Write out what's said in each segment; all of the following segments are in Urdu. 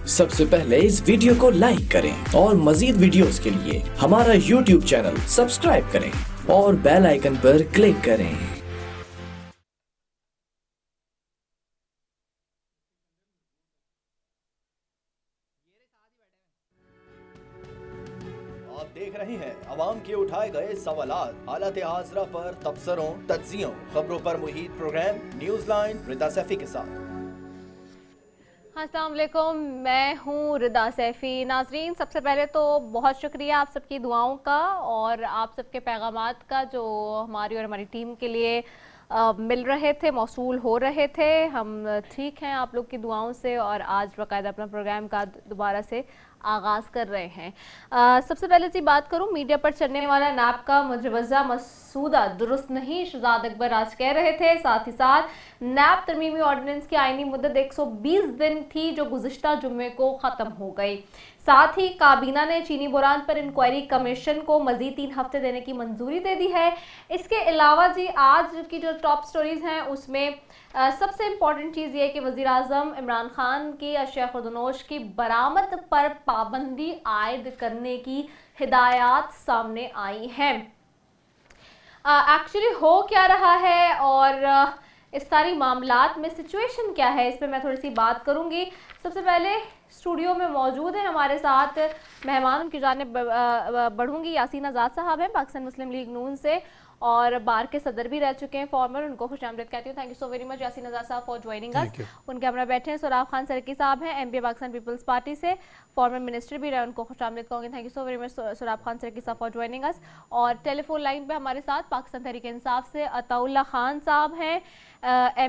سب سے پہلے اس ویڈیو کو لائک کریں اور مزید ویڈیوز کے لیے ہمارا YouTube چینل سبسکرائب کریں اور بیل آئیکن پر کلک کریں۔ آپ دیکھ رہے ہیں عوام کے اٹھائے گئے سوالات، حالات حاضرہ پر تبصروں، تجزیوں، خبروں پر محیط پروگرام نیوز لائن ردا سیفی کے ساتھ۔ السلام علیکم، میں ہوں ردا سیفی۔ ناظرین، سب سے پہلے تو بہت شکریہ آپ سب کی دعاؤں کا اور آپ سب کے پیغامات کا جو ہماری اور ہماری ٹیم کے لیے مل رہے تھے، موصول ہو رہے تھے۔ ہم ٹھیک ہیں آپ لوگ کی دعاؤں سے اور آج باقاعدہ اپنا پروگرام کا دوبارہ سے آغاز کر رہے ہیں۔ سب سے پہلے بات کروں، میڈیا پر چلنے والا نیب کا مجوزہ مسودہ درست نہیں، شہزاد اکبر آج کہہ رہے تھے۔ ساتھ ہی ساتھ نیب ترمیمی آرڈیننس کی آئینی مدت 120 دن تھی جو گزشتہ جمعے کو ختم ہو گئی۔ ساتھ ہی کابینہ نے چینی بحران پر انکوائری کمیشن کو مزید 3 ہفتے دینے کی منظوری دے دی ہے۔ اس کے علاوہ آج کی جو ٹاپ سٹوریز ہیں اس میں سب سے امپورٹنٹ چیز یہ کہ وزیراعظم عمران خان کی اشیاء خوردونوش کی برآمد پر پابندی عائد کرنے کی ہدایات سامنے آئی ہیں۔ ایکچولی ہو کیا رہا ہے اور اس ساری معاملات میں سچویشن کیا ہے، اس پہ میں تھوڑی سی بات کروں گی۔ سب سے پہلے اسٹوڈیو میں موجود ہیں ہمارے ساتھ مہمان، ان کی جانب بڑھوں گی۔ یاسین آزاد صاحب ہیں پاکستان مسلم لیگ نون سے اور بار کے صدر بھی رہ چکے ہیں فارمر، ان کو خوش آمدید کہتی ہوں۔ Thank you so very much Yasin Azad Sahab for joining اس۔ ان کے ہمارے بیٹھے ہیں سراب خان سرکی صاحب ہیں، MP پاکستان پیپلز پارٹی سے، فارمر منسٹر بھی رہے، ان کو خوش آمدید کہوں گی۔ Thank you so very much Sarab Khan سرکی صاحب فار جوائننگ اس۔ اور ٹیلی فون لائن پہ ہمارے ساتھ پاکستان تحریک انصاف سے عطاء اللہ خان صاحب ہیں،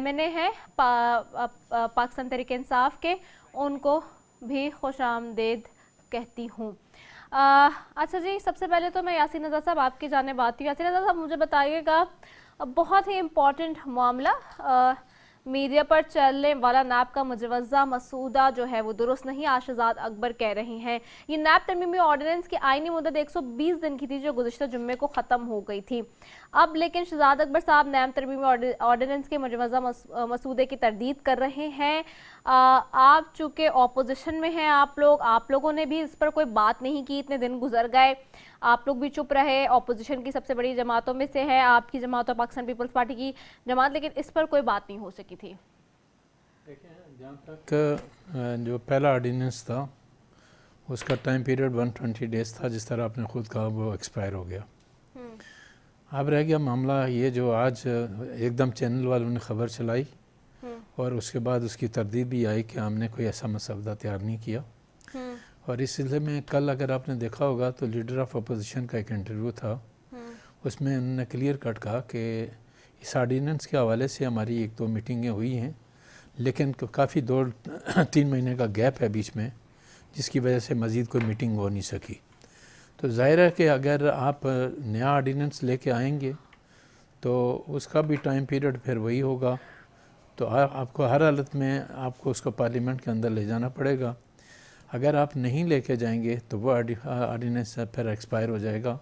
MNA ہیں پاکستان تحریک انصاف کے، ان کو بھی خوش آمدید کہتی ہوں۔ اچھا جی، سب سے پہلے تو میں یاسین آزاد صاحب آپ کی جانب آتی ہوں۔ یاسین آزاد صاحب مجھے بتائیے گا، بہت ہی امپورٹنٹ معاملہ، میڈیا پر چلنے والا نیب کا مجوزہ مسودہ جو ہے وہ درست نہیں، آج شہزاد اکبر کہہ رہی ہیں۔ یہ نیب ترمیمی آرڈیننس کی آئینی مدت 120 دن کی تھی جو گزشتہ جمعے کو ختم ہو گئی تھی۔ اب لیکن شہزاد اکبر صاحب نیب ترمیمی آرڈیننس کے مجوزہ مسودے کی تردید کر رہے ہیں۔ آپ چونکہ اپوزیشن میں ہیں، آپ لوگوں نے بھی اس پر کوئی بات نہیں کی، اتنے دن گزر گئے، آپ لوگ بھی چپ رہے، اپوزیشن کی سب سے بڑی جماعتوں میں سے ہے آپ کی جماعت اور پاکستان پیپلز پارٹی کی جماعت، لیکن اس پر کوئی بات نہیں ہو سکی تھی۔ دیکھیں، جہاں تک جو پہلا آرڈیننس تھا اس کا ٹائم پیریڈ 120 ڈیز تھا، جس طرح آپ نے خود کہا وہ ایکسپائر ہو گیا۔ اب رہ گیا معاملہ یہ جو آج ایک دم چینل والوں نے خبر چلائی اور اس کے بعد اس کی تردید بھی آئی کہ ہم نے کوئی ایسا مسودہ تیار نہیں کیا۔ اور اس سلسلے میں کل اگر آپ نے دیکھا ہوگا تو لیڈر آف اپوزیشن کا ایک انٹرویو تھا، اس میں انہوں نے کلیئر کٹ کہا کہ اس آرڈیننس کے حوالے سے ہماری 1-2 میٹنگیں ہوئی ہیں، لیکن کافی 2-3 مہینے کا گیپ ہے بیچ میں، جس کی وجہ سے مزید کوئی میٹنگ ہو نہیں سکی۔ تو ظاہر ہے کہ اگر آپ نیا آرڈیننس لے کے آئیں گے تو اس کا بھی ٹائم پیریڈ پھر وہی ہوگا، تو آپ کو ہر حالت میں آپ کو اس کو پارلیمنٹ کے اندر لے جانا پڑے گا۔ اگر آپ نہیں لے کے جائیں گے تو وہ آرڈیننس پھر ایکسپائر ہو جائے گا،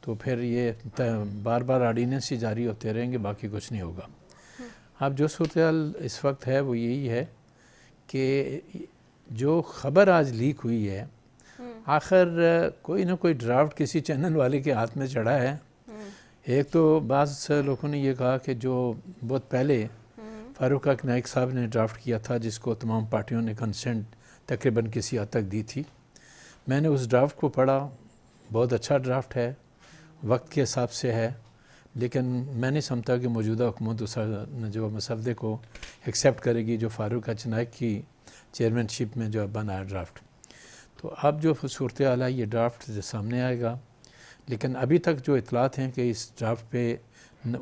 تو پھر یہ بار بار آرڈیننس ہی جاری ہوتے رہیں گے، باقی کچھ نہیں ہوگا۔ اب جو صورتحال اس وقت ہے وہ یہی ہے کہ جو خبر آج لیک ہوئی ہے، آخر کوئی نہ کوئی ڈرافٹ کسی چینل والے کے ہاتھ میں چڑھا ہے۔ ایک تو بعض لوگوں نے یہ کہا کہ جو بہت پہلے فاروق حق نائک صاحب نے ڈرافٹ کیا تھا، جس کو تمام پارٹیوں نے کنسنٹ تقریباً کسی حد تک دی تھی، میں نے اس ڈرافٹ کو پڑھا، بہت اچھا ڈرافٹ ہے، وقت کے حساب سے ہے، لیکن میں نہیں سمجھتا کہ موجودہ حکومت اس جو مسودے کو ایکسیپٹ کرے گی جو فاروق حق نائک کی چیئرمین شپ میں جو بنا ہے ڈرافٹ۔ تو اب جو صورتحال ہے یہ ڈرافٹ سامنے آئے گا، لیکن ابھی تک جو اطلاعات ہیں کہ اس ڈرافٹ پہ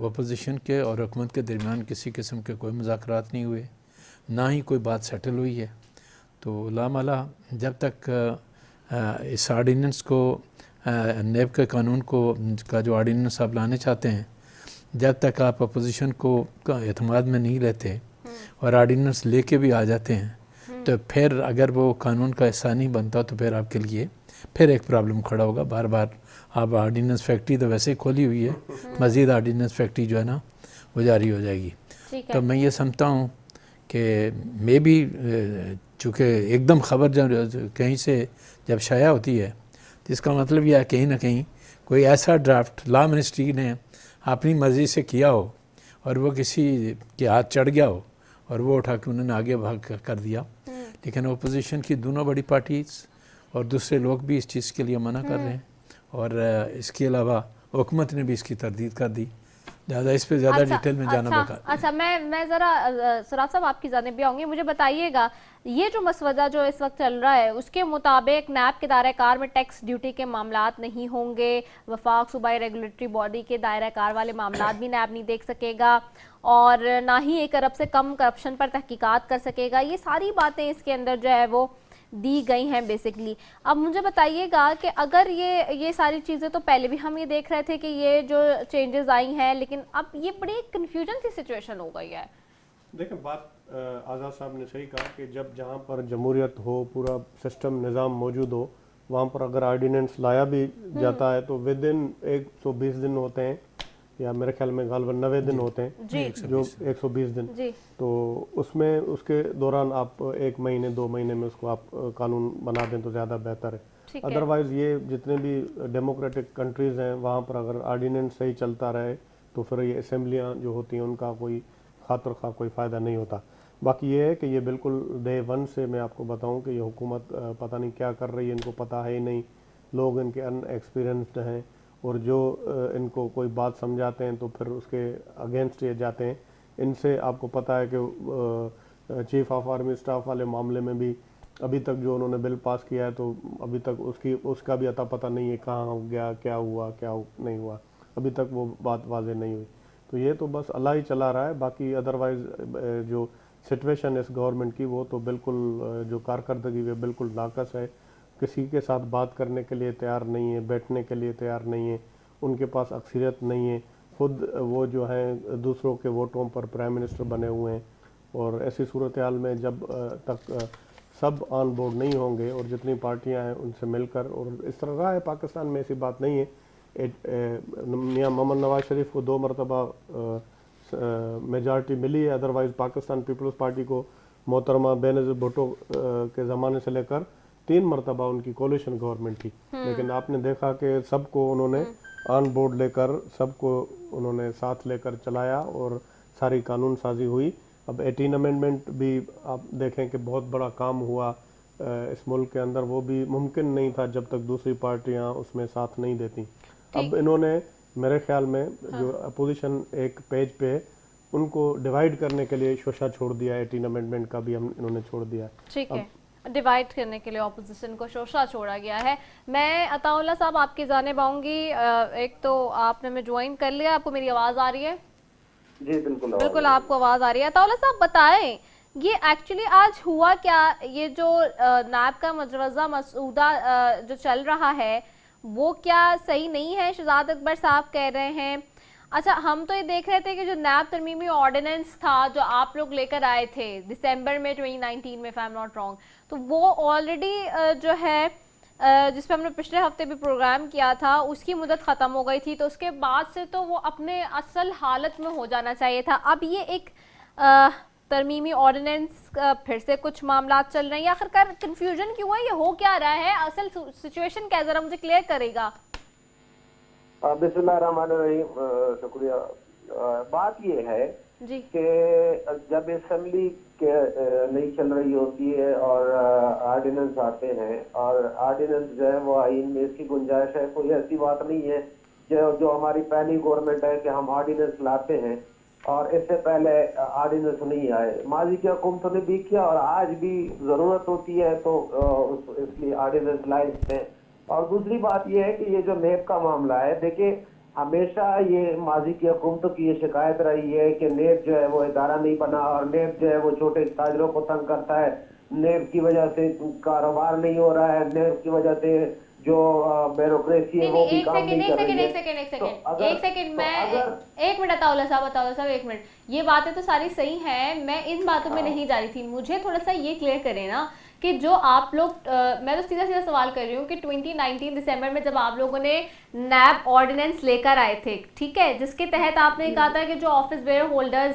اپوزیشن کے اور حکومت کے درمیان کسی قسم کے کوئی مذاکرات نہیں ہوئے، نہ ہی کوئی بات سیٹل ہوئی ہے۔ تو لامحالہ جب تک اس آرڈیننس کو نیب کے قانون کا جو آرڈیننس آپ لانے چاہتے ہیں، جب تک آپ اپوزیشن کو اعتماد میں نہیں لیتے اور آرڈیننس لے کے بھی آ جاتے ہیں، تو پھر اگر وہ قانون کا حصہ نہیں بنتا تو پھر آپ کے لیے پھر ایک پرابلم کھڑا ہوگا۔ بار بار آپ آرڈیننس فیکٹری تو ویسے ہی کھولی ہوئی ہے، مزید آرڈیننس فیکٹری جو ہے نا وہ جاری ہو جائے گی۔ تو میں یہ سمجھتا ہوں کہ مے بی چونکہ ایک دم خبر جب کہیں سے جب شائع ہوتی ہے تو اس کا مطلب یہ ہے کہیں نہ کہیں کوئی ایسا ڈرافٹ لا منسٹری نے اپنی مرضی سے کیا ہو اور وہ کسی کے ہاتھ چڑھ گیا ہو اور وہ اٹھا کے انہوں نے آگے بھاگ کر دیا. لیکن اپوزیشن کی دونوں بڑی پارٹیز اور دوسرے لوگ بھی اس چیز کے لیے منع کر رہے ہیں اور اس کے علاوہ حکومت نے بھی اس کی تردید کر دی. لہٰذا اس پہ زیادہ ڈیٹیل میں جانا بیکار. اچھا میں ذرا سراج صاحب آپ کی جانب بھی آؤں گی. مجھے بتائیے گا یہ جو مسودہ جو اس وقت چل رہا ہے اس کے مطابق نیب کے دائرہ کار میں ٹیکس ڈیوٹی کے معاملات نہیں ہوں گے, وفاق صوبائی ریگولیٹری باڈی کے دائرہ کار والے معاملات بھی نیب نہیں دیکھ سکے گا اور نہ ہی 1 ارب سے کم کرپشن پر تحقیقات کر سکے گا. یہ ساری باتیں اس کے اندر جو ہے وہ دی گئی ہیں بیسکلی. اب مجھے بتائیے گا کہ اگر یہ ساری چیزیں تو پہلے بھی ہم یہ دیکھ رہے تھے کہ یہ جو چینجز آئی ہیں, لیکن اب یہ بڑی کنفیوژن سی سچویشن ہو گئی ہے. دیکھیں بات آزاد صاحب نے صحیح کہا کہ جب جہاں پر جمہوریت ہو, پورا سسٹم نظام موجود ہو, وہاں پر اگر آرڈیننس لایا بھی جاتا ہے تو ود ان 120 دن ہوتے ہیں یا میرے خیال میں غالباً 90 دن ہوتے ہیں, جو 120 دن. تو اس میں اس کے دوران آپ 1 مہینے 2 مہینے میں اس کو آپ قانون بنا دیں تو زیادہ بہتر ہے. ادروائز یہ جتنے بھی ڈیموکریٹک کنٹریز ہیں وہاں پر اگر آرڈیننس صحیح چلتا رہے تو پھر یہ اسمبلیاں جو ہوتی ہیں ان کا کوئی خاطر خواہ کوئی فائدہ نہیں ہوتا. باقی یہ ہے کہ یہ بالکل ڈے 1 سے میں آپ کو بتاؤں کہ یہ حکومت پتہ نہیں کیا کر رہی ہے, ان کو پتہ ہے ہی نہیں, لوگ ان کے ان ایکسپیرینسڈ ہیں اور جو ان کو کوئی بات سمجھاتے ہیں تو پھر اس کے اگینسٹ یہ جاتے ہیں. ان سے آپ کو پتہ ہے کہ چیف آف آرمی اسٹاف والے معاملے میں بھی ابھی تک جو انہوں نے بل پاس کیا ہے تو ابھی تک اس کا بھی عطا پتہ نہیں ہے کہاں ہو گیا, کیا ہوا, کیا نہیں ہوا, ابھی تک وہ بات واضح نہیں ہوئی. تو یہ تو بس اللہ ہی چلا رہا ہے. باقی ادروائز جو سچویشن اس گورنمنٹ کی وہ تو بالکل جو کارکردگی وہ بالکل ناقص ہے. کسی کے ساتھ بات کرنے کے لیے تیار نہیں ہے, بیٹھنے کے لیے تیار نہیں ہے, ان کے پاس اکثریت نہیں ہے. خود وہ جو ہیں دوسروں کے ووٹوں پر پرائم منسٹر بنے ہوئے ہیں اور ایسی صورتحال میں جب تک سب آن بورڈ نہیں ہوں گے اور جتنی پارٹیاں ہیں ان سے مل کر, اور اس طرح رہا ہے پاکستان میں, ایسی بات نہیں ہے. میاں محمد نواز شریف کو 2 مرتبہ میجارٹی ملی ہے, ادروائز پاکستان پیپلز پارٹی کو محترمہ بینظیر بھٹو کے زمانے سے لے کر 3 مرتبہ ان کی کولیشن گورنمنٹ تھی. لیکن آپ نے دیکھا کہ سب کو انہوں نے آن بورڈ لے کر, سب کو انہوں نے ساتھ لے کر چلایا اور ساری قانون سازی ہوئی. اب 18 امینڈمنٹ بھی آپ دیکھیں کہ بہت بڑا کام ہوا اس ملک کے اندر, وہ بھی ممکن نہیں تھا جب تک دوسری پارٹیاں اس میں ساتھ نہیں دیتی. اب انہوں نے میرے خیال میں جو اپوزیشن ایک پیج پہ ان کو ڈیوائیڈ کرنے کے لیے شوشہ چھوڑ دیا, 18 امینڈمنٹ کا بھی انہوں نے چھوڑ دیا. ٹھیک ہے, ڈیوائیڈ کرنے کے لیے اپوزیشن کو شوشہ چھوڑا گیا ہے. میں عطا اللہ صاحب آپ کی جانب آؤں گی. ایک تو آپ نے میں جوائن کر لیا, آپ کو میری آواز آ رہی ہے؟ جی بالکل آپ کو آواز آ رہی ہے. عطا اللہ صاحب بتائیں یہ ایکچولی آج ہوا کیا؟ یہ جو نیب کا مجوزہ مسودہ جو چل رہا ہے وہ کیا صحیح نہیں ہے؟ شہزاد اکبر صاحب کہہ رہے ہیں. اچھا ہم تو یہ دیکھ رہے تھے کہ جو نیب ترمیمی آرڈیننس تھا جو آپ لوگ لے کر آئے تھے دسمبر میں 2019 میں, if I'm not wrong, تو وہ آلریڈی جو ہے جس پہ ہم نے پچھلے ہفتے بھی پروگرام کیا تھا اس کی مدت ختم ہو گئی تھی, تو اس کے بعد سے تو وہ اپنے اصل حالت میں ہو جانا چاہیے تھا. اب یہ ایک ترمیمی آرڈیننس پھر سے کچھ معاملات چل رہے ہیں, آخر کار کنفیوژن کیوں ہے, یہ ہو کیا رہا ہے, اصل سچویشن کیا ہے, ذرا مجھے کلیئر کرے گا. بسم اللہ الرحمن الرحیم. شکریہ. بات یہ ہے کہ جب اسمبلی نہیں چل رہی ہوتی ہے اور آرڈیننس آتے ہیں, اور آرڈیننس جو ہے وہ آئین میں اس کی گنجائش ہے, کوئی ایسی بات نہیں ہے جو ہماری پہلی گورنمنٹ ہے کہ ہم آرڈیننس لاتے ہیں اور اس سے پہلے آرڈیننس نہیں آئے. ماضی کی حکومتوں نے بھی کیا اور آج بھی ضرورت ہوتی ہے تو اس لیے آرڈیننس لائے ہیں. اور دوسری بات یہ ہے کہ یہ جو نیب کا معاملہ ہے, دیکھیں ہمیشہ یہ ماضی کی حکومتوں کی یہ شکایت رہی ہے کہ نیب جو ہے وہ ادارہ نہیں بنا اور نیب جو ہے وہ چھوٹے تاجروں کو تنگ کرتا ہے, نیب کی وجہ سے کاروبار نہیں ہو رہا ہے, نیب کی وجہ سے جو بیوروکریسی ہے وہ بھی کام نہیں کر رہی ہے. ایک منٹ عطا اللہ صاحب ایک منٹ, یہ باتیں تو ساری صحیح ہیں, میں ان باتوں میں نہیں جا رہی تھی. مجھے تھوڑا سا یہ کلیئر کریں نا کہ جو آپ لوگ, میں تو سیدھا سوال کر رہی ہوں کہ 2019 دسمبر میں جب آپ لوگوں نے نیب آرڈیننس لے کر آئے تھے, ٹھیک ہے, جس کے تحت آپ نے کہا تھا کہ جو آفس ویئر ہولڈرز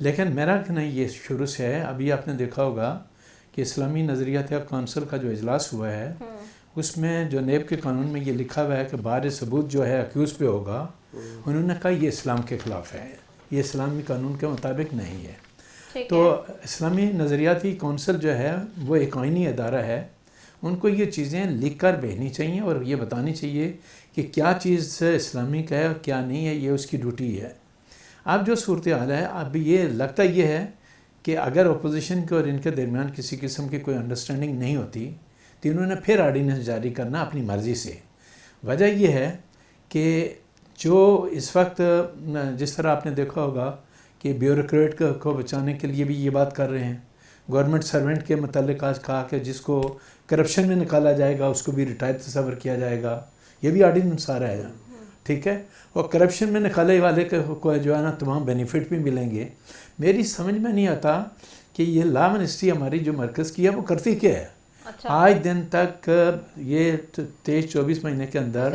لیکن میرا کہنا یہ شروع سے ہے. ابھی آپ نے دیکھا ہوگا کہ اسلامی نظریات کونسل کا جو اجلاس ہوا ہے اس میں جو نیب کے قانون میں یہ لکھا ہوا ہے کہ بار ثبوت جو ہے اکیوز پہ ہوگا. انہوں نے کہا یہ اسلام کے خلاف ہے, یہ اسلامی قانون کے مطابق نہیں ہے. تو اسلامی نظریاتی کونسل جو ہے وہ ایک آئینی ادارہ ہے, ان کو یہ چیزیں لکھ کر بھیجنی چاہیے اور یہ بتانی چاہیے کہ کیا چیز اسلامک ہے اور کیا نہیں ہے, یہ اس کی ڈیوٹی ہے. اب جو صورتحال ہے اب یہ لگتا یہ ہے کہ اگر اپوزیشن کے اور ان کے درمیان کسی قسم کی کوئی انڈرسٹینڈنگ نہیں ہوتی تو انہوں نے پھر آرڈیننس جاری کرنا اپنی مرضی سے. وجہ یہ ہے کہ جو اس وقت جس طرح آپ نے دیکھا ہوگا کہ بیوروکریٹ کو بچانے کے لیے بھی یہ بات کر رہے ہیں. گورنمنٹ سرونٹ کے متعلق آج کہا کہ جس کو کرپشن میں نکالا جائے گا اس کو بھی ریٹائر تصور کیا جائے گا, یہ بھی آرڈیننس آ رہا ہے. ٹھیک ہے, اور کرپشن میں نکالے والے کو جو ہے نا تمام بینیفٹ بھی ملیں گے. میری سمجھ میں نہیں آتا کہ یہ لا منسٹری ہماری جو مرکز کی ہے وہ کرتی کیا ہے. آج دن تک یہ 23-24 مہینے کے اندر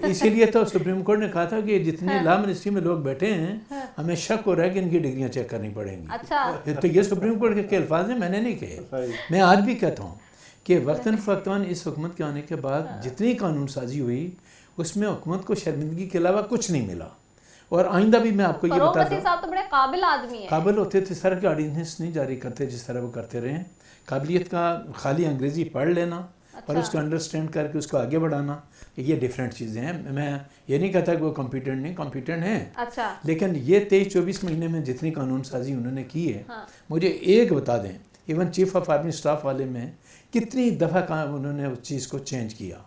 اسی لیے تو سپریم کورٹ نے کہا تھا کہ جتنے لا منسٹری میں لوگ بیٹھے ہیں ہمیں شک ہو رہا ہے کہ ان کی ڈگریاں چیک کرنی پڑیں گی. تو یہ سپریم کورٹ کے الفاظ ہیں, میں نے نہیں کہے. میں آج بھی کہتا ہوں کہ وقتاً فوقتاً اس حکومت کے آنے کے بعد جتنی قانون سازی ہوئی اس میں حکومت کو شرمندگی کے علاوہ کچھ نہیں ملا. اور آئندہ بھی میں آپ کو یہ بتا دوں, صاحب تو بڑے قابل آدمی ہیں, قابل ہوتے تھے, سر کے آرڈیننس نہیں جاری کرتے جس طرح وہ کرتے رہے. قابلیت کا خالی انگریزی پڑھ لینا اور اس کو انڈرسٹینڈ کر کے اس کو آگے بڑھانا, یہ ڈیفرنٹ چیزیں ہیں. میں یہ نہیں کہتا کہ وہ کمپیٹنٹ نہیں, کمپیٹنٹ ہیں, لیکن یہ 23-24 مہینے میں جتنی قانون سازی انہوں نے کی ہے, مجھے ایک بتا دیں even chief of army staff والے میں کتنی دفعہ انہوں نے اس چیز کو چینج کیا.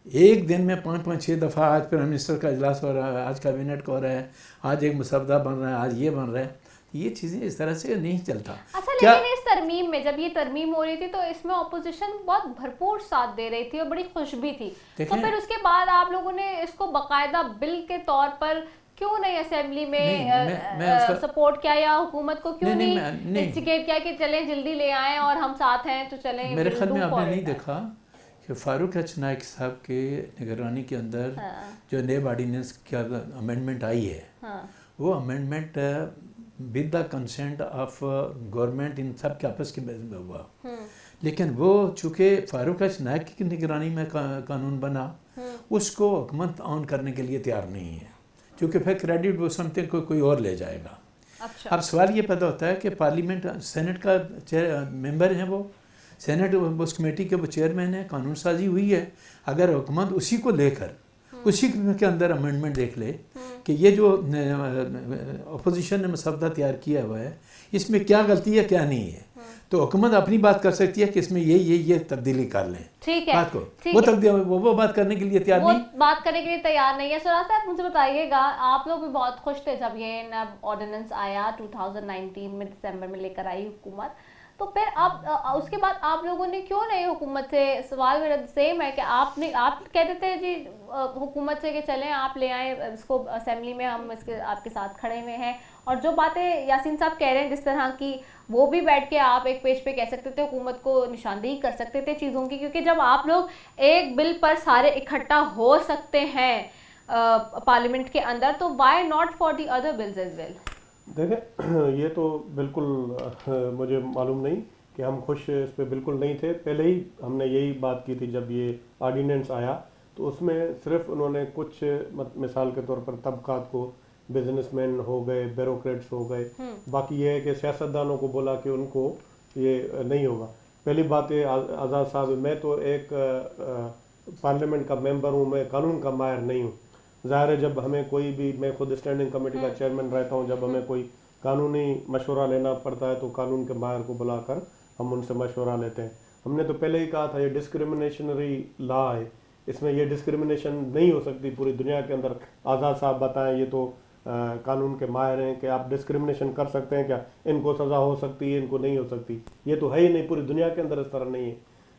ایک دن میں 5-6 دفعہ, آج پرائم منسٹر کا اجلاس ہو رہا ہے, آج کابینٹ کا ہو رہا ہے, آج ایک مسودہ بن رہا ہے, آج یہ بن رہا ہے. یہ چیزیں اس طرح سے نہیں چلتا. اچھا, لیکن اس ترمیم میں جب یہ ترمیم ہو رہی تھی تو اس میں اپوزیشن بہت بھرپور ساتھ دے رہی تھی اور بڑی خوش بھی تھی. تو پھر اس کے بعد آپ لوگوں نے اس کو باقاعدہ بل کے طور پر کیوں نہیں اسمبلی میں سپورٹ کیا, یا حکومت کو کیوں نہیں انسٹیگیٹ کیا کہ چلیں جلدی لے آئیں اور ہم ساتھ ہیں تو چلیں. میرے خیال میں آپ نے نہیں دیکھا کہ فاروق ایچ نائک صاحب کے نگرانی کے اندر جو نیب آرڈیننس کی امینڈمنٹ آئی ہے, وہ amendment with the consent of government ان سب کے آپس کے بیس میں ہوا. لیکن وہ چونکہ فاروق ایچ نائک کی نگرانی میں قانون بنا, اس کو حکومت آن کرنے کے لیے تیار نہیں ہے, کیونکہ پھر کریڈٹ وہ سمجھتے ہیں کوئی اور لے جائے گا. اب سوال یہ پیدا ہوتا ہے کہ پارلیمنٹ سینٹ کا ممبر ہیں, وہ سینٹ اس کمیٹی کے وہ چیئرمین ہیں, قانون سازی ہوئی ہے. اگر حکومت اسی کو لے کر اسی کے اندر امینڈمنٹ دیکھ لے کہ یہ جو اپوزیشن نے مسودہ تیار کیا ہوا ہے اس میں کیا غلطی ہے کیا نہیں ہے, تو حکومت اپنی بات کر سکتی ہے کہ اس میں یہ تبدیلی کر لیں. ٹھیک ہے, بات کو وہ بات کرنے کے لیے تیار نہیں, بات کرنے کے لیے تیار نہیں ہے. سراج صاحب مجھے بتائیے گا, آپ لوگ بھی بہت خوش تھے جب یہ نیا آرڈیننس آیا 2019 میں دسمبر میں لے کر آئی حکومت, تو پھر آپ اس کے بعد آپ لوگوں نے کیوں نہیں حکومت سے, سوال میرا سیم ہے کہ آپ کہتے تھے جی حکومت سے کہ چلیں آپ لے آئیں اس کو اسمبلی میں, ہم اس کے آپ کے ساتھ کھڑے ہوئے ہیں. اور جو باتیں یاسین صاحب کہہ رہے ہیں جس طرح کی, وہ بھی بیٹھ کے آپ ایک پیج پہ کہہ سکتے تھے, حکومت کو نشاندہی کر سکتے تھے چیزوں کی, کیونکہ جب آپ لوگ ایک بل پر سارے اکٹھا ہو سکتے ہیں پارلیمنٹ کے اندر, تو why not for the other bills as well. دیکھیں یہ تو بالکل مجھے معلوم نہیں کہ ہم خوش اس پہ بالکل نہیں تھے. پہلے ہی ہم نے یہی بات کی تھی جب یہ آرڈیننس آیا, تو اس میں صرف انہوں نے کچھ مثال کے طور پر طبقات کو, بزنس مین ہو گئے, بیوروکریٹس ہو گئے, باقی یہ ہے کہ سیاستدانوں کو بولا کہ ان کو یہ نہیں ہوگا. پہلی بات ہے آزاد صاحب, میں تو ایک پارلیمنٹ کا ممبر ہوں, میں قانون کا ماہر نہیں ہوں. ظاہر ہے جب ہمیں کوئی بھی, میں خود اسٹینڈنگ کمیٹی کا چیئرمین رہتا ہوں, جب ہمیں کوئی قانونی مشورہ لینا پڑتا ہے تو قانون کے ماہر کو بلا کر ہم ان سے مشورہ لیتے ہیں. ہم نے تو پہلے ہی کہا تھا یہ ڈسکریمنیشنری لا ہے, اس میں یہ ڈسکریمنیشن نہیں ہو سکتی پوری دنیا کے اندر. آزاد صاحب بتائیں, یہ تو قانون کے ماہر ہیں, کہ آپ ڈسکریمنیشن کر سکتے ہیں کیا, ان کو سزا ہو سکتی ہے, ان کو نہیں ہو سکتی. یہ تو ہے ہی نہیں, پوری دنیا کے اندر اس طرح نہیں ہے.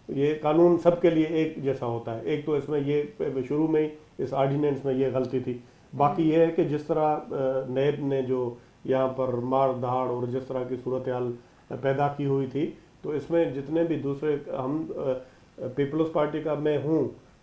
یہ قانون سب کے لیے ایک جیسا ہوتا ہے. ایک تو اس میں یہ شروع میں ہی اس آرڈیننس میں یہ غلطی تھی. باقی یہ ہے کہ جس طرح نیب نے جو یہاں پر مار دہاڑ اور جس طرح کی صورتحال پیدا کی ہوئی تھی, تو اس میں جتنے بھی دوسرے, ہم پیپلز پارٹی کا میں ہوں,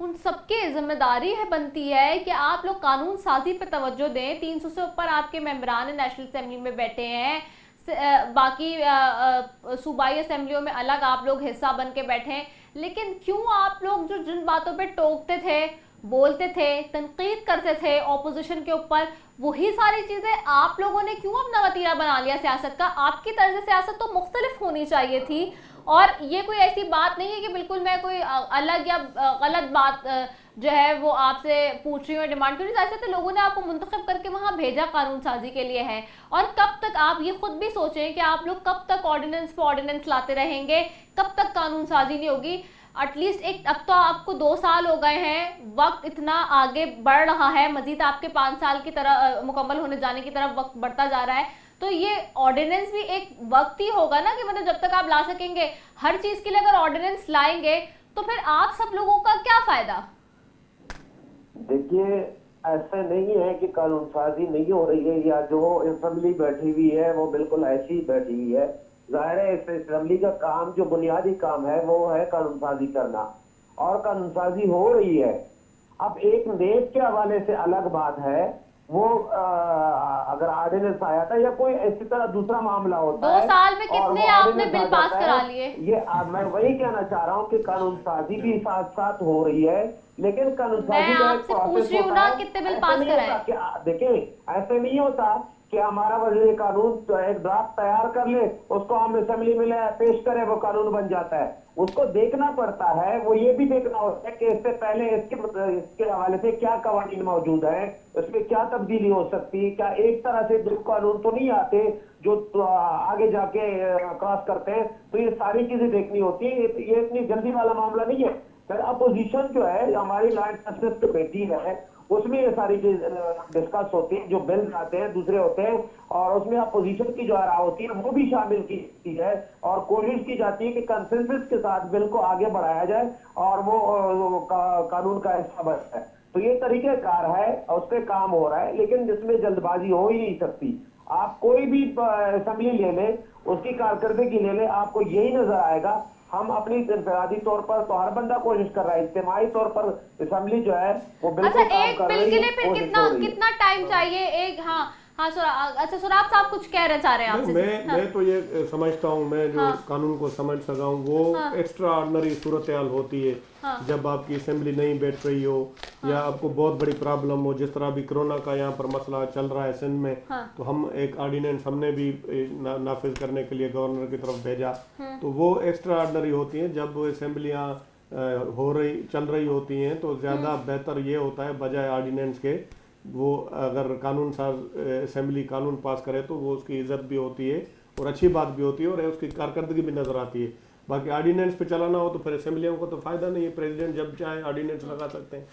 ان سب کی ذمہ داری ہے بنتی ہے کہ آپ لوگ قانون سازی پہ توجہ دیں. 300 سے اوپر آپ کے ممبران نیشنل اسمبلی میں بیٹھے ہیں, باقی صوبائی اسمبلیوں میں الگ آپ لوگ حصہ بن کے بیٹھے ہیں, لیکن کیوں آپ لوگ جو جن باتوں پہ ٹوکتے تھے, بولتے تھے, تنقید کرتے تھے اپوزیشن کے اوپر, وہی ساری چیزیں آپ لوگوں نے کیوں اپنا وتیرہ بنا لیا سیاست کا؟ آپ کی طرز سیاست تو مختلف ہونی چاہیے تھی, اور یہ کوئی ایسی بات نہیں ہے کہ بالکل میں کوئی الگ یا غلط بات جو ہے وہ آپ سے پوچھ رہی ہوں, ڈیمانڈ کر رہی ہوں. ایسے تو لوگوں نے آپ کو منتخب کر کے وہاں بھیجا قانون سازی کے لیے ہے, اور کب تک آپ یہ خود بھی سوچیں کہ آپ لوگ کب تک آرڈیننس پہ آرڈیننس لاتے رہیں گے, کب تک قانون سازی نہیں ہوگی؟ ایٹ لیسٹ اب تو آپ کو 2 سال ہو گئے ہیں, وقت اتنا آگے بڑھ رہا ہے, مزید آپ کے 5 سال کی طرح مکمل ہونے جانے کی طرف وقت بڑھتا جا رہا ہے, تو یہ آرڈیننس بھی ایک وقت ہی ہوگا نا, کہ مطلب جب تک آپ لا سکیں گے ہر چیز کے لیے اگر آرڈیننس لائیں گے تو پھر آپ سب لوگوں کا کیا فائدہ؟ دیکھیے ایسا نہیں ہے کہ قانون سازی نہیں ہو رہی ہے, یا جو اسمبلی بیٹھی ہوئی ہے وہ بالکل ایسی ہی بیٹھی ہوئی ہے. ظاہر ہے اس اسمبلی کا کام جو بنیادی کام ہے وہ ہے قانون سازی کرنا, اور قانون سازی ہو رہی ہے. اب ایک نیب کے حوالے سے الگ بات ہے, وہ اگر آرڈیننس آیا تھا یا کوئی اسی طرح دوسرا معاملہ ہوتا ہے. 2 سال میں کتنے آپ نے بل پاس کرا لیے؟ یہ میں وہی کہنا چاہ رہا ہوں کہ قانون سازی بھی ساتھ ساتھ ہو رہی ہے, لیکن قانون سازی کا ایک پروسیس ہوتا ہے. دیکھیں ایسے نہیں ہوتا کہ ہمارا وزیر قانون ایک ڈرافٹ تیار کر لے, اس کو ہم اسمبلی میں پیش کریں, وہ قانون بن جاتا ہے. اس کو دیکھنا پڑتا ہے, وہ یہ بھی دیکھنا ہوتا ہے کہ اس سے پہلے اس کے حوالے سے کیا قوانین موجود ہیں, اس میں کیا تبدیلی ہو سکتی ہے, کیا ایک طرح سے قانون تو نہیں آتے جو آگے جا کے کراس کرتے ہیں. تو یہ ساری چیزیں دیکھنی ہوتی ہیں, یہ اتنی جلدی والا معاملہ نہیں ہے. پھر اپوزیشن جو ہے ہماری لائن کمیٹی ہے, اس میں یہ ساری چیز ڈسکس ہوتی ہے, جو بل آتے ہیں دوسرے ہوتے ہیں, اور اس میں اپوزیشن کی جو آراء ہوتی ہے وہ بھی شامل کی جاتی ہے, اور کوشش کی جاتی ہے کہ کنسنسس کے ساتھ بل کو آگے بڑھایا جائے اور وہ قانون کا حصہ بنے. تو یہ طریقہ کار ہے, اس پہ کام ہو رہا ہے, لیکن جس میں جلد بازی ہو ہی نہیں سکتی. آپ کوئی بھی اسمبلی لے لیں, اس کی کارکردگی لے لیں, آپ کو یہی نظر آئے گا. ہم اپنی انفرادی طور پر تو ہر بندہ کوشش کر رہا ہے, اجتماعی طور پر اسمبلی جو ہے وہ بالکل کام کر رہی ہے. ایک بل کے لیے پھر کتنا ٹائم چاہیے؟ ایک اچھا سراب صاحب کچھ کہہ رہے چاہ رہے ہیں آپ سے. میں تو یہ سمجھتا ہوں, میں جو قانون کو سمجھ سکا ہوں, وہ ایکسٹرا آرڈنری صورتحال ہوتی ہے جب آپ کی اسمبلی نہیں بیٹھ رہی ہو, یا آپ کو بہت بڑی پرابلم ہو, جس طرح بھی کرونا کا یہاں پر مسئلہ چل رہا ہے سندھ میں. تو ہم ایک آرڈیننس ہم نے بھی نافذ کرنے کے لیے گورنر کی طرف بھیجا, تو وہ ایکسٹرا آرڈنری ہوتی ہیں. جب وہ اسمبلیاں چل رہی ہوتی ہیں تو زیادہ بہتر یہ ہوتا ہے بجائے آرڈیننس کے, وہ اگر قانون ساز اسمبلی قانون پاس کرے تو وہ اس کی عزت بھی ہوتی ہے اور اچھی بات بھی ہوتی ہے, اور اس کی کارکردگی بھی نظر آتی ہے. باقی آرڈیننس پہ چلانا ہو تو پھر اسمبلیوں کو تو فائدہ نہیں ہے, پریزیڈنٹ جب چاہے آرڈیننس لگا سکتے ہیں.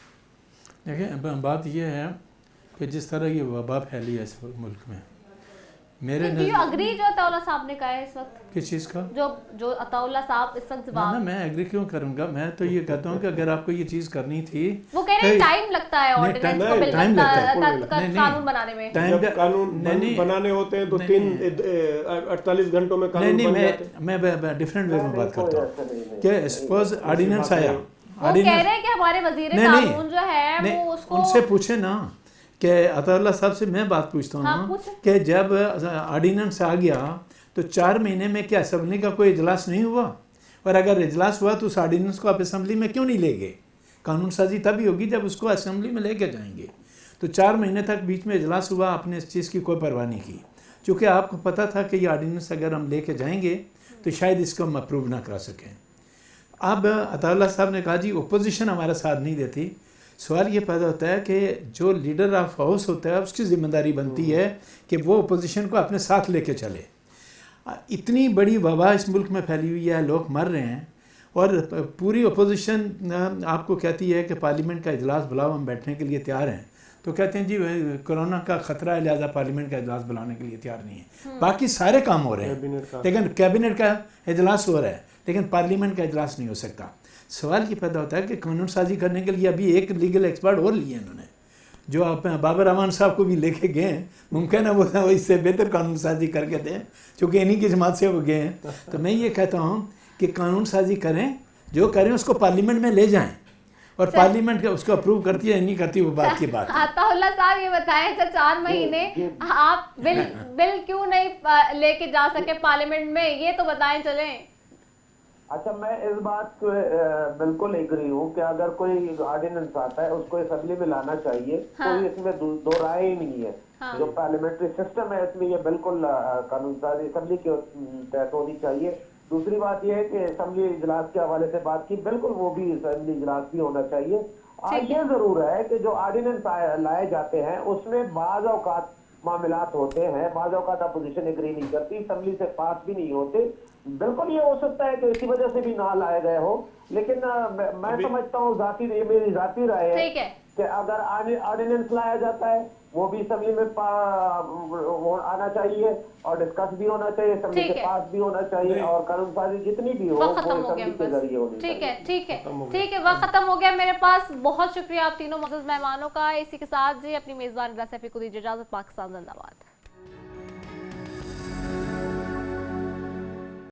دیکھیں بات یہ ہے کہ جس طرح یہ وبا پھیلی ہے اس ملک میں, میرے اگری جو عطا اللہ صاحب نے کہا ہے اس وقت, کس چیز کا جو عطا اللہ صاحب اس وقت نا, میں ایگری کیوں کروں گا؟ میں تو یہ کہتا ہوں کہ اگر آپ کو یہ چیز کرنی تھی, وہ کہہ رہے ہیں ٹائم لگتا ہے آرڈیننس کو بل قانون بنانے میں. جب قانون بنانے ہوتے ہیں تو 48 گھنٹوں میں قانون بن جاتے ہیں. میں ڈیفرنٹ وے میں بات کرتا ہوں کہ سپوز آرڈیننس آیا, وہ کہہ رہے ہیں کہ ہمارے وزیر قانون جو ہے وہ اس کو ان سے پوچھے نا, کہ عطا اللہ صاحب سے میں بات پوچھتا ہوں کہ جب آرڈیننس آ گیا تو 4 مہینے میں کیا اسمبلی کا کوئی اجلاس نہیں ہوا؟ اور اگر اجلاس ہوا تو اس آرڈیننس کو آپ اسمبلی میں کیوں نہیں لے گئے؟ قانون سازی تبھی ہوگی جب اس کو اسمبلی میں لے کے جائیں گے. تو 4 مہینے تک بیچ میں اجلاس ہوا, آپ نے اس چیز کی کوئی پرواہ نہیں کی, چونکہ آپ کو پتہ تھا کہ یہ آرڈیننس اگر ہم لے کے جائیں گے تو شاید اس کو ہم اپروو نہ کرا سکیں. اب عطا اللہ صاحب نے کہا جی اپوزیشن ہمارا ساتھ نہیں دیتی. سوال یہ پیدا ہوتا ہے کہ جو لیڈر آف ہاؤس ہوتا ہے اس کی ذمہ داری بنتی ہے کہ وہ اپوزیشن کو اپنے ساتھ لے کے چلے. اتنی بڑی وبا اس ملک میں پھیلی ہوئی ہے, لوگ مر رہے ہیں, اور پوری اپوزیشن آپ کو کہتی ہے کہ پارلیمنٹ کا اجلاس بلاؤ, ہم بیٹھنے کے لیے تیار ہیں, تو کہتے ہیں جی کرونا کا خطرہ ہے لہٰذا پارلیمنٹ کا اجلاس بلانے کے لیے تیار نہیں ہے. باقی سارے کام ہو رہے ہیں, لیکن کیبنٹ کا اجلاس ہو رہا ہے لیکن پارلیمنٹ کا اجلاس نہیں ہو سکتا. سوال یہ پیدا ہوتا ہے کہ قانون سازی کرنے کے لیے ابھی ایک لیگل ایکسپرٹ اور لیے انہوں نے, جو آپ بابر امان صاحب کو بھی لے کے گئے ہیں, ممکن ہے وہ اس سے بہتر قانون سازی کر کے دیں, چونکہ انہی کی جماعت سے وہ گئے ہیں. تو میں یہ کہتا ہوں کہ قانون سازی کریں, جو کریں اس کو پارلیمنٹ میں لے جائیں, اور پارلیمنٹ کا اس کو اپروو کرتی ہے نہیں کرتی وہ بات کی بات. عطا اللہ صاحب یہ بتائیں اچھا 4 مہینے آپ بل کیوں نہیں لے کے جا سکے پارلیمنٹ میں, یہ تو بتائیں چلیں. اچھا میں اس بات کو بالکل ایگری ہوں کہ اگر کوئی آرڈیننس آتا ہے اس کو اسمبلی میں لانا چاہیے, کوئی اس میں دو رائے ہی نہیں ہے. جو پارلیمنٹری سسٹم ہے اس میں یہ بالکل قانون سازی اسمبلی کے تحت ہونی چاہیے. دوسری بات یہ ہے کہ اسمبلی اجلاس کے حوالے سے بات کی, بالکل وہ بھی اسمبلی اجلاس بھی ہونا چاہیے. یہ ضرور ہے کہ جو آرڈیننس لائے جاتے ہیں اس میں بعض اوقات معاملات ہوتے ہیں, بعض اوقات اپوزیشن ایگری نہیں کرتی, اسمبلی سے پاس بھی نہیں ہوتے. بالکل یہ ہو سکتا ہے کہ اسی وجہ سے بھی نہ لائے گئے ہو, لیکن میں سمجھتا ہوں یہ میری ذاتی رائے ہے کہ اگر آرڈیننس لایا جاتا ہے وہ بھی اسمبلی میں آنا چاہیے اور ڈسکس بھی ہونا چاہیے, اسمبلی سے پاس بھی ہونا چاہیے, اور قانون سازی جتنی بھی ہو وہ اسمبلی کے ذریعے ہونی چاہیے. ٹھیک ہے وقت ختم ہو گیا میرے پاس. بہت شکریہ آپ تینوں معزز مہمانوں کا. اسی کے ساتھ جی اپنی میزبان رضا سیفی کو دیجیے اجازت. پاکستان زندہ باد.